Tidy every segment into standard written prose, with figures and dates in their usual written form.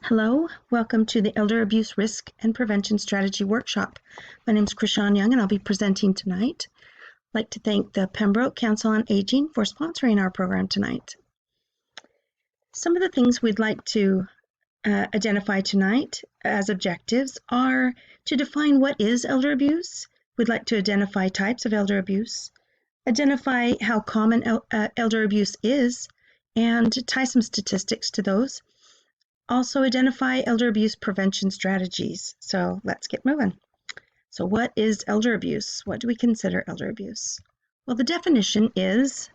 Hello, welcome to the Elder Abuse Risk and Prevention Strategy Workshop. My name is Krishan Young and I'll be presenting tonight. I'd like to thank the Pembroke Council on Aging for sponsoring our program tonight. Some of the things we'd like to identify tonight as objectives are to define what is elder abuse. We'd like to identify types of elder abuse, identify how common elder abuse is, and tie some statistics to those. Also identify elder abuse prevention strategies. So let's get moving. So what is elder abuse? What do we consider elder abuse? Well, the definition is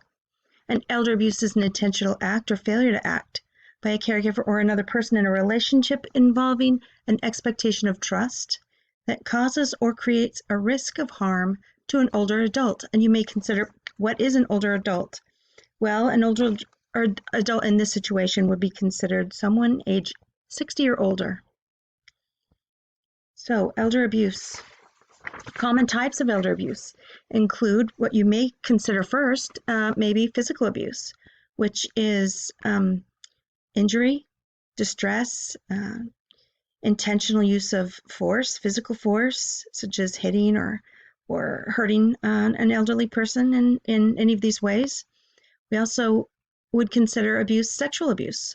an elder abuse is an intentional act or failure to act by a caregiver or another person in a relationship involving an expectation of trust that causes or creates a risk of harm to an older adult. And you may consider, what is an older adult? Well, an older adult in this situation would be considered someone age 60 or older. So, elder abuse. Common types of elder abuse include what you may consider first, maybe physical abuse, which is injury, distress, intentional use of force, physical force, such as hitting or hurting an elderly person in any of these ways. We also would consider abuse sexual abuse,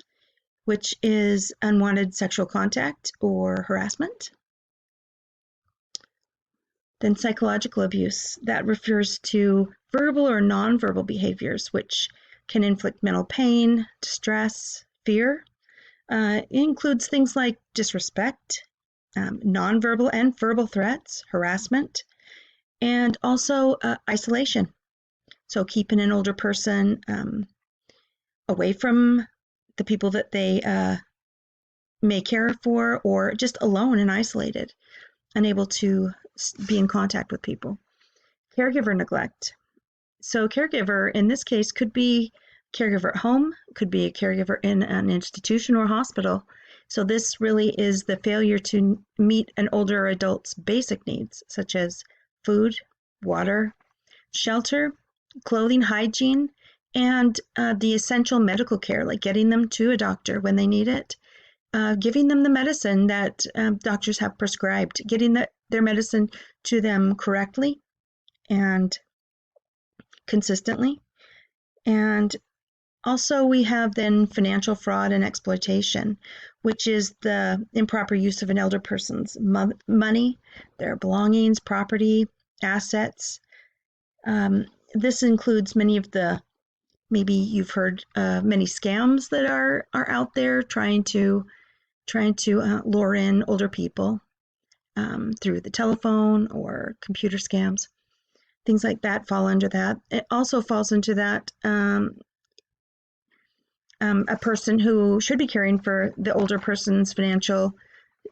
which is unwanted sexual contact or harassment. Then psychological abuse, that refers to verbal or nonverbal behaviors which can inflict mental pain, distress, fear. It includes things like disrespect, nonverbal and verbal threats, harassment, and also isolation. So keeping an older person away from the people that they may care for, or just alone and isolated, unable to be in contact with people. Caregiver neglect. So caregiver in this case could be caregiver at home, could be a caregiver in an institution or hospital. So this really is the failure to meet an older adult's basic needs, such as food, water, shelter, clothing, hygiene, and the essential medical care, like getting them to a doctor when they need it, giving them the medicine that doctors have prescribed, getting their medicine to them correctly and consistently. And also we have then financial fraud and exploitation, which is the improper use of an elder person's money, their belongings, property, assets. This includes many of the, maybe you've heard many scams that are out there trying to lure in older people through the telephone or computer scams. Things like that fall under that. It also falls into that a person who should be caring for the older person's financial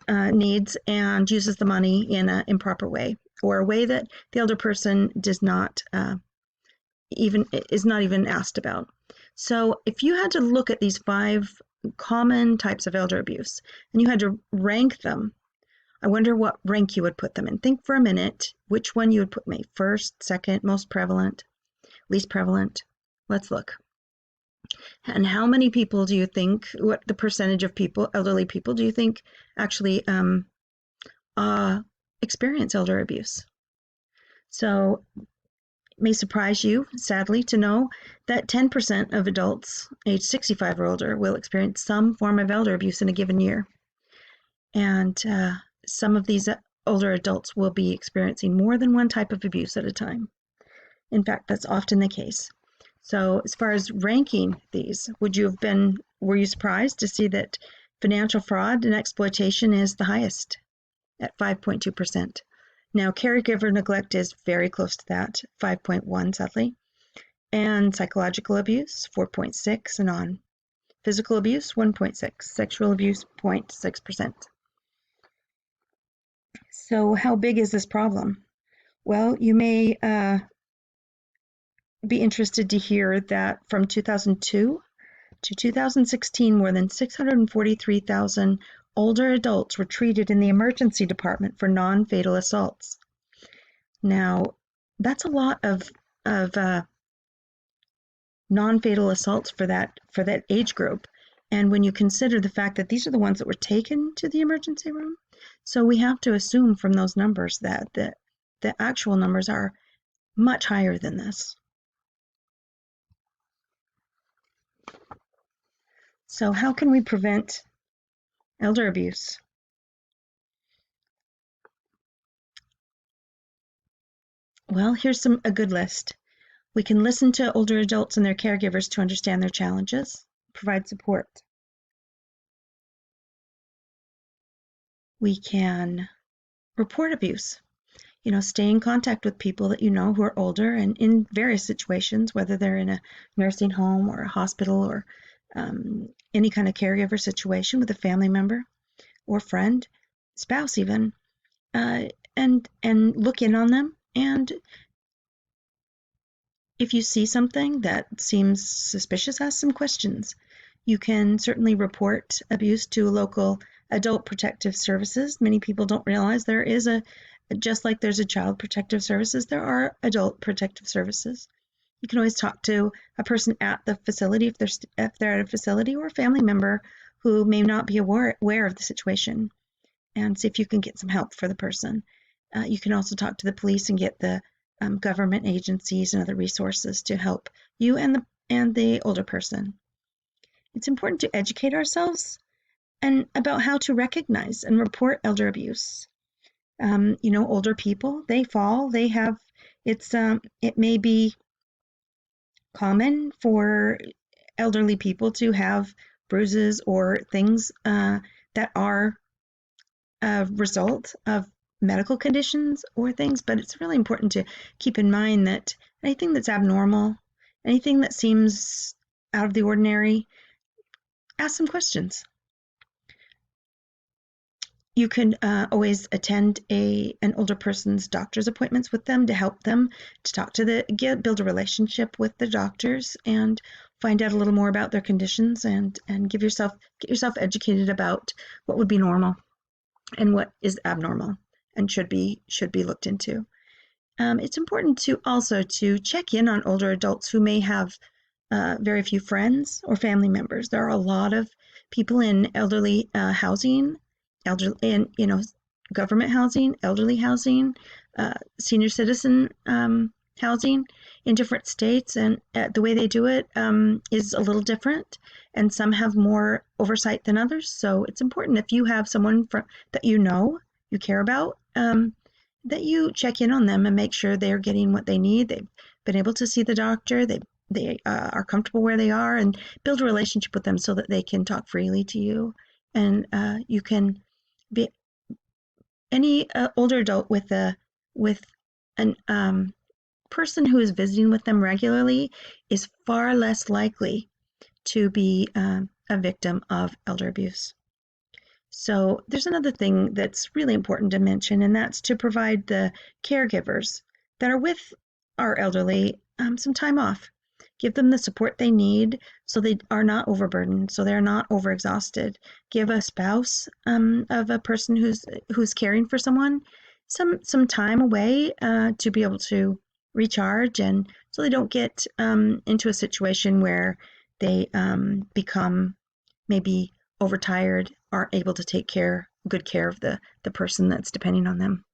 needs and uses the money in an improper way, or a way that the elder person is not even asked about. So if you had to look at these 5 common types of elder abuse and you had to rank them, I wonder what rank you would put them in. Think for a minute which one you would put me first, second, most prevalent, least prevalent. Let's look. And how many people do you think, what the percentage of people, elderly people, do you think actually experience elder abuse? So it may surprise you, sadly, to know that 10% of adults age 65 or older will experience some form of elder abuse in a given year. And some of these older adults will be experiencing more than one type of abuse at a time. In fact, that's often the case. So as far as ranking these, were you surprised to see that financial fraud and exploitation is the highest at 5.2%? Now, caregiver neglect is very close to that, 5.1 sadly, and psychological abuse, 4.6 and on. Physical abuse, 1.6, sexual abuse, 0.6%. So how big is this problem? Well, you may be interested to hear that from 2002 to 2016, more than 643,000 older adults were treated in the emergency department for non-fatal assaults. Now, that's a lot of non-fatal assaults for that age group. And when you consider the fact that these are the ones that were taken to the emergency room, so we have to assume from those numbers that the actual numbers are much higher than this. So how can we prevent elder abuse? Well, here's a good list. We can listen to older adults and their caregivers to understand their challenges, provide support. We can report abuse. Stay in contact with people that you know who are older and in various situations, whether they're in a nursing home or a hospital or any kind of caregiver situation with a family member or friend, spouse even, and look in on them. And if you see something that seems suspicious, ask some questions. You can certainly report abuse to local adult protective services. Many people don't realize there is just like there's a child protective services, there are adult protective services. You can always talk to a person at the facility if they're at a facility, or a family member who may not be aware of the situation, and see if you can get some help for the person. You can also talk to the police and get the government agencies and other resources to help you and the older person. It's important to educate ourselves and about how to recognize and report elder abuse. Older people, they fall, it may be common for elderly people to have bruises or things that are a result of medical conditions or things, but it's really important to keep in mind that anything that's abnormal, anything that seems out of the ordinary, ask some questions. You can always attend an older person's doctor's appointments with them to help them to talk to build a relationship with the doctors and find out a little more about their conditions and get yourself educated about what would be normal and what is abnormal and should be looked into. It's important to also to check in on older adults who may have very few friends or family members. There are a lot of people in elderly housing, government housing, elderly housing, senior citizen housing in different states, and the way they do it is a little different, and some have more oversight than others. So it's important, if you have someone that you care about, that you check in on them and make sure they're getting what they need. They've been able to see the doctor. They are comfortable where they are, and build a relationship with them so that they can talk freely to you, and you can be any older adult with an person who is visiting with them regularly is far less likely to be a victim of elder abuse. So there's another thing that's really important to mention, and that's to provide the caregivers that are with our elderly some time off. Give them the support they need so they are not overburdened, so they're not overexhausted. Give a spouse of a person who's caring for someone some time away to be able to recharge, and so they don't get into a situation where they become maybe overtired, aren't able to take good care of the person that's depending on them.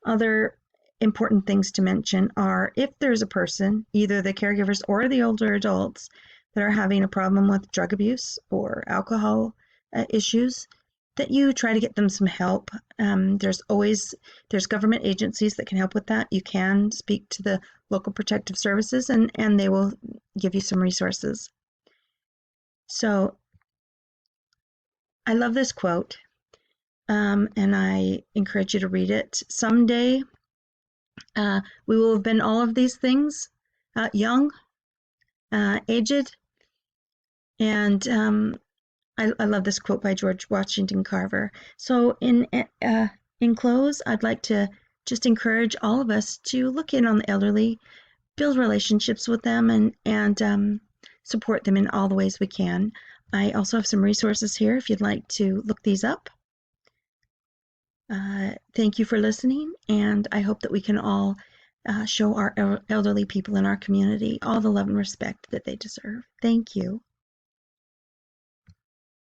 Other important things to mention are, if there's a person, either the caregivers or the older adults, that are having a problem with drug abuse or alcohol issues, that you try to get them some help. There's government agencies that can help with that. You can speak to the local protective services, and they will give you some resources. So I love this quote, and I encourage you to read it. Someday, we will have been all of these things, young, aged, and I love this quote by George Washington Carver. So in close, I'd like to just encourage all of us to look in on the elderly, build relationships with them, and support them in all the ways we can. I also have some resources here if you'd like to look these up. Thank you for listening, and I hope that we can all show our elderly people in our community all the love and respect that they deserve. Thank you.